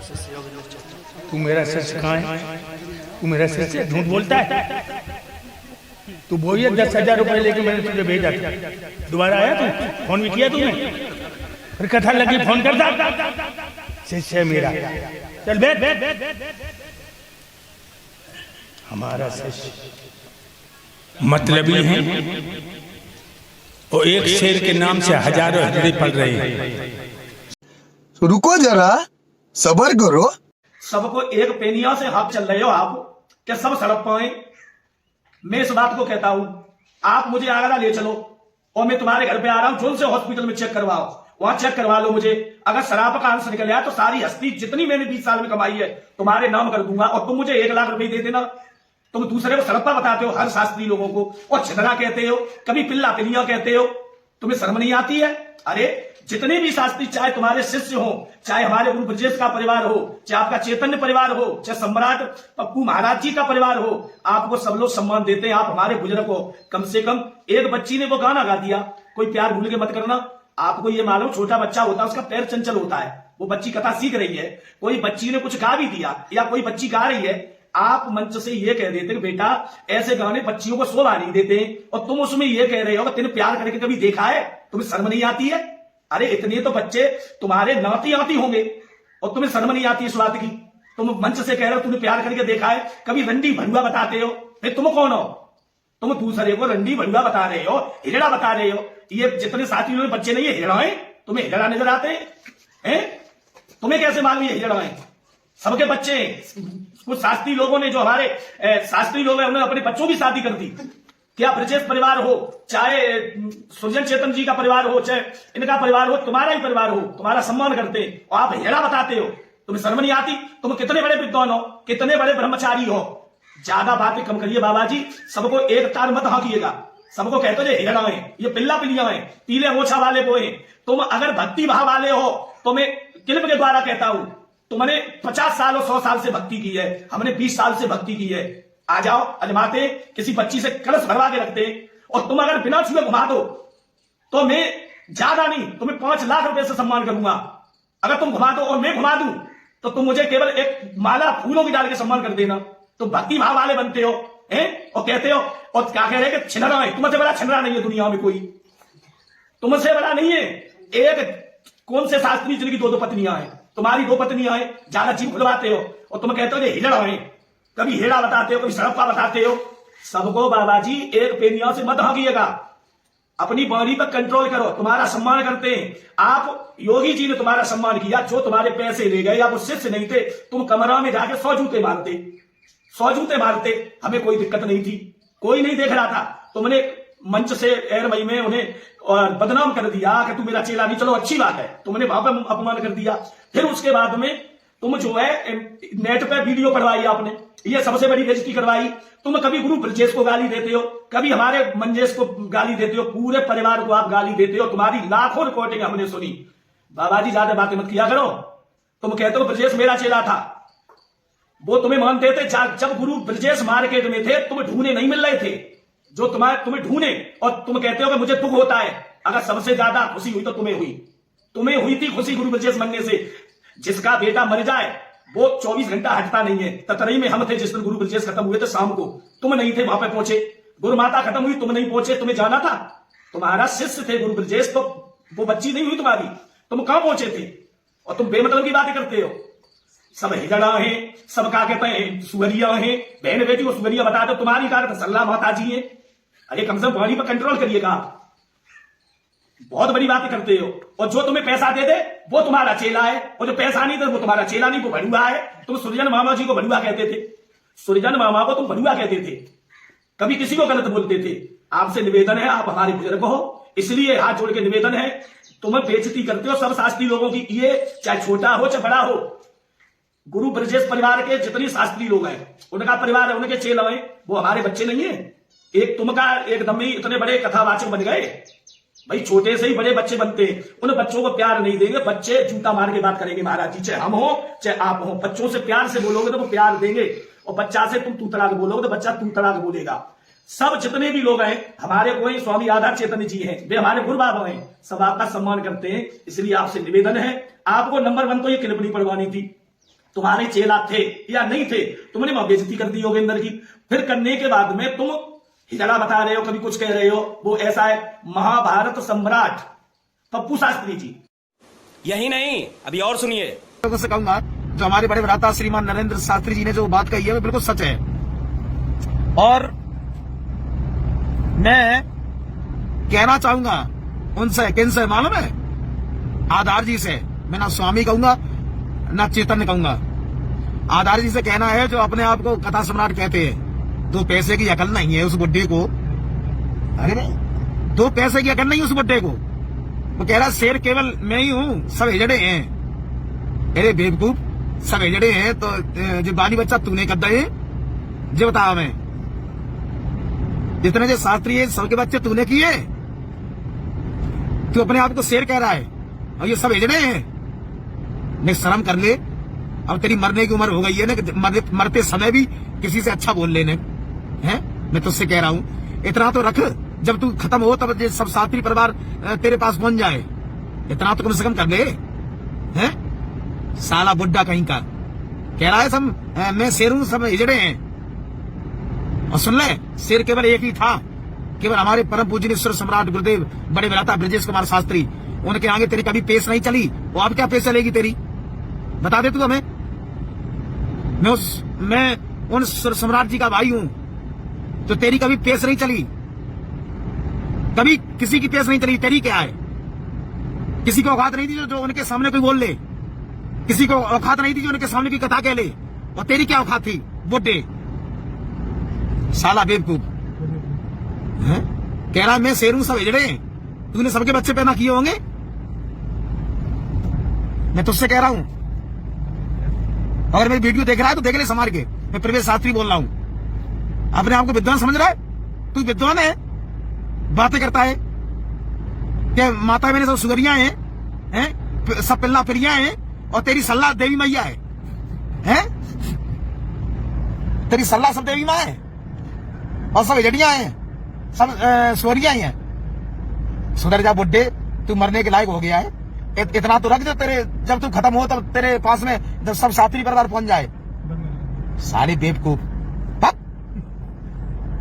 तू मेरा शिष्य कहाँ है? तू मेरा शिष्य झूठ बोलता है। तू बोलिए 10,000 रुपए लेके मैंने तुझे भेजा था, दोबारा आया तू? फोन भी किया तूने? फिर कथा लगी फोन करता। शिष्य है मेरा, चल बैठ। हमारा शिष्य मतलबी है और एक शेर के नाम से हजारों हजरे पड़ रहे हैं। रुको जरा, सबर करो। सबको एक पेनिया से हाथ चल रहे हो आप, क्या सब सड़क पाए? मैं इस बात को कहता हूं, आप मुझे आगरा ले चलो और मैं तुम्हारे घर पे आ रहा हूं, जोन से हॉस्पिटल में चेक करवाओ, वहां चेक करवा लो मुझे। अगर शराब का आंसर निकल आया तो सारी हस्ती जितनी मैंने 20 साल में कमाई है तुम्हारे नाम कर दूंगा और तुम मुझे 1 लाख रुपए दे देना। तुम दूसरे को सड़प्पा बताते हो हर शास्त्री लोगों को, और छिंदरा कहते हो, कभी पिल्ला पिलिया कहते हो। तुम्हें शर्म नहीं आती है? अरे जितने भी शास्त्री, चाहे तुम्हारे शिष्य हो, चाहे हमारे गुरु ब्रजेश का परिवार हो, चाहे आपका चैतन्य परिवार हो, चाहे सम्राट पप्पू महाराज जी का परिवार हो, आपको सब लोग सम्मान देते हैं। आप हमारे बुजुर्ग हो। कम से कम एक बच्ची ने वो गाना गा दिया, कोई प्यार भूल के मत करना। आपको ये मालूम, छोटा बच्चा होता है उसका पैर चंचल होता है, वो बच्ची कथा सीख रही है, कोई बच्ची ने कुछ गा भी दिया या कोई बच्ची गा रही है, आप मंच से ये कह देते कि बेटा ऐसे गाने बच्चियों को शोभा नहीं देते, और तुम उसमें ये कह रहे हो कि तेने प्यार करके कभी देखा है? तुम्हें शर्म नहीं आती है? अरे इतने तो बच्चे तुम्हारे नाती आती होंगे और तुम्हें शर्म नहीं आती इस बात की? तुम मंच से कह रहे हो तुमने प्यार करके देखा है, कभी रंडी भड़ुआ बताते हो। फिर तुम कौन हो? तुम दूसरे को रंडी भड़ुआ बता रहे हो, हिजड़ा बता रहे हो। ये जितने साथी लोग बच्चे नहीं है हिजड़ा है, तुम्हें हिजड़ा नजर आते हैं? तुम्हें कैसे मालूम ये हिजड़ा है? सबके बच्चे, कुछ शास्त्री लोगों ने, जो हमारे शास्त्री लोग हैं, उन्होंने अपने बच्चों की शादी कर दी। क्या ब्रजेश परिवार हो, चाहे सुरजन चेतन जी का परिवार हो, चाहे इनका परिवार हो, तुम्हारा ही परिवार हो, तुम्हारा सम्मान करते हैं और आप हेड़ा बताते हो। तुम्हें शर्म नहीं आती? तुम कितने बड़े विद्वान हो, कितने बड़े ब्रह्मचारी हो। ज्यादा बातें कम करिए बाबा जी, सबको एक तार मत हाँकिएगा। सबको कहते हो हिजड़ा है, ये पिल्ला पिलिया है, पीले मोछा वाले वो है। तुम अगर भक्ति भाव वाले हो तो मैं क्लिप के द्वारा कहता हूं, तुमने 50 साल और 100 साल से भक्ति की है, हमने 20 साल से भक्ति की है। आ जाओ अजमाते, किसी बच्ची से कलश भरवा के रखते, और तुम अगर बिना छुए घुमा दो तो मैं ज्यादा नहीं, तुम्हें 5 लाख रुपए से सम्मान करूंगा। अगर तुम घुमा दो और मैं घुमा दूं तो तुम मुझे केवल एक माला फूलों की डाल के सम्मान कर देना। तुम भक्ति भाव वाले बनते हो और कहते हो, और क्या कह रहे हैं कि छिनरा है। तुमसे बड़ा छिनरा नहीं है दुनिया में कोई, तुमसे बड़ा नहीं है। एक कौन से शास्त्री जिनकी 2-2 पत्नियां हैं? तुम्हारी 2 पत्नियां हैं, ज्यादा जीव खुलवाते हो और तुम कहते हो कि हिजड़ा है, कभी हेड़ा बताते हो, कभी सड़प्पा बताते हो। सबको बाबा जी एक पेनिया से मत हाँकिएगा, अपनी वाणी पर कंट्रोल करो। तुम्हारा सम्मान करते हैं आप, योगी जी ने तुम्हारा सम्मान किया, जो तुम्हारे पैसे ले गए, आप शिष्य नहीं थे, तुम कमरा में जाके 100 जूते मारते, 100 जूते मारते, हमें कोई दिक्कत नहीं थी, कोई नहीं देख रहा था। तुमने मंच से एर मई में उन्हें और बदनाम कर दिया कि तू मेरा चेला नहीं। चलो अच्छी बात है, तुमने वहां पर अपमान कर दिया। फिर उसके बाद में तुम जो है नेट पे वीडियो पढ़वाई आपने, ये सबसे बड़ी बेइज्जती करवाई। तुम कभी गुरु ब्रजेश को गाली देते हो, कभी हमारे मंजेश को गाली देते हो, पूरे परिवार को आप गाली देते हो। तुम्हारी लाखों रिकॉर्डिंग हमने सुनी। बाबा जी ज्यादा बातें मत किया करो। तुम कहते हो ब्रजेश मेरा चेला था, वो तुम्हें मानते थे। जब गुरु ब्रजेश मार्केट में थे, तुम्हें ढूंढने नहीं मिल रहे थे, जो तुम्हें ढूंढे, और तुम कहते हो कि मुझे दुख होता है। अगर सबसे ज्यादा खुशी हुई तो तुम्हें हुई थी खुशी गुरु ब्रजेश बनने से। जिसका बेटा मर जाए वो 24 घंटा हटता नहीं है। ततरई में हम थे जिस दिन गुरु ब्रजेश खत्म हुए थे, शाम को तुम नहीं थे वहां पे पहुंचे। गुरु माता खत्म हुई, तुम नहीं पहुंचे, तुम्हें जाना था। तुम्हारा शिष्य थे गुरु ब्रजेश, तो वो बच्ची नहीं हुई तुम्हारी, तुम कहां पहुंचे थे? और तुम बेमतलब की बातें करते हो। सब हिजड़ा है, सब क्या कहते हैं सुगरिया है, बहन बेटी को सुगरिया बता दो। तुम्हारी कार सल्ला माता जी है। अरे कम से कम वाणी पर कंट्रोल करिएगा, बहुत बड़ी बातें करते हो। और जो तुम्हें पैसा दे दे वो तुम्हारा चेला है, और जो पैसा नहीं दे वो तुम्हारा चेला नहीं, वो भड़ुआ है। तुम सुरजन मामा जी को भड़ुआ कहते थे, सुरजन मामा को तुम भड़ुआ कहते थे, कभी किसी को गलत बोलते थे। आपसे निवेदन है, आप हमारे बुजुर्ग हो, इसलिए हाथ जोड़ के निवेदन है, तुम्हें बेइज्जती करते हो सब शास्त्री लोगों की। ये चाहे छोटा हो चाहे बड़ा हो, गुरु ब्रजेश परिवार के जितने शास्त्री लोग हैं, उनका परिवार है, उनके चेला है, वो हमारे बच्चे नहीं है। एक तुम का एकदम ही इतने बड़े कथावाचक बन गए भाई, छोटे से ही बड़े बच्चे बनते हैं। उन बच्चों को प्यार नहीं देंगे, बच्चे जूता मार के बात करेंगे महाराज जी, चाहे हम हो चाहे आप हो। बच्चों से प्यार से बोलोगे तो वो प्यार देंगे, और बच्चा से तुम तू तड़ाक बोलोगे तो बच्चा तू तड़ाक बोलेगा। सब जितने भी लोग हैं हमारे, कोई स्वामी आधार चैतन्य जी हैं, वे हमारे गुरु बाबा हैं, सब आपका सम्मान करते हैं। इसलिए आपसे निवेदन है, आपको नंबर 1 तो ये क्लिप नहीं पढ़वानी थी, तुम्हारे चेला थे या नहीं थे, तुमने वहां बेइज्जती कर दी योगेंद्र की। फिर करने के बाद में तुम हिजड़ा बता रहे हो, कभी कुछ कह रहे हो, वो ऐसा है। महाभारत सम्राट पप्पू शास्त्री जी। यही नहीं, अभी और सुनिए। लोगों से कहूंगा, जो हमारे बड़े भ्राता श्रीमान नरेंद्र शास्त्री जी ने जो बात कही है वो बिल्कुल सच है। और मैं कहना चाहूंगा उनसे, किनसे मालूम है? आधार जी से। मैं ना स्वामी कहूंगा ना चैतन्य कहूंगा, आधार जी से कहना है, जो अपने आप को कथा सम्राट कहते हैं। 2 पैसे की अकल नहीं है उस बुड्ढे को। अरे 2 पैसे की अकल नहीं उस बुड्ढे को। वो कह रहा शेर केवल मैं ही हूं, सब हिजड़े हैं। अरे बेवकूफ, सब हिजड़े हैं तो जो बाली बच्चा तूने कर दे, जो बता हमें। जितने जो शास्त्री है सबके बच्चे तूने किए। तू अपने आप को शेर कह रहा है और ये सब हिजड़े हैं। ने शर्म कर ले, अब तेरी मरने की उम्र हो गई है ना, मरते समय भी किसी से अच्छा बोल लेने हैं। मैं तुझसे कह रहा हूं, इतना तो रख, जब तू खत्म हो तब सब शास्त्री परिवार तेरे पास पहुंच जाए, इतना तो कम से कम कर ले। हैं साला बुड्ढा कहीं का कह रहा है सब मैं शेर हूं, सब हिजड़े हैं। और सुन ले, शेर केवल एक ही था, केवल हमारे परम पूजनीय सम्राट गुरुदेव बड़े भ्राता ब्रजेश कुमार शास्त्री। उनके आगे तेरी कभी पेश नहीं चली, वो अब क्या पेश चलेगी तेरी? बता दे तू हमें। मैं उन सम्राट जी का भाई हूं, तो तेरी कभी पेश नहीं चली, कभी किसी की पेश नहीं चली। तेरी क्या है? किसी को औकात नहीं थी जो उनके सामने कोई बोल ले, किसी को औकात नहीं थी जो उनके सामने की कथा कह ले। और तेरी क्या औकात थी बुड्ढे, साला बेवकूफ। कह रहा मैं शेर हूं, सब हिजड़े हैं। तूने सबके बच्चे पैदा किए होंगे। मैं तुझसे कह रहा हूं, अगर मेरी वीडियो देख रहा है तो देख ले संभाल के। मैं प्रवेश शास्त्री बोल रहा हूं। अपने आप को विद्वान समझ रहा है? तू विद्वान है, बातें करता है क्या? माता मैंने सब सुगरियां हैं, सब पिल्ला पिरिया हैं, और तेरी सल्ला देवी मैया है। तेरी सल्ला सब देवी माँ है, और सब हिजड़ियां हैं, सब सुअरियां हैं। सुधर जा बुड्ढे, तू मरने के लायक हो गया है। इतना तो रख, जो तेरे जब तू खत्म हो तब तेरे पास में जब सब शास्त्री परिवार पहुंच जाए। सारे बेवकूफ।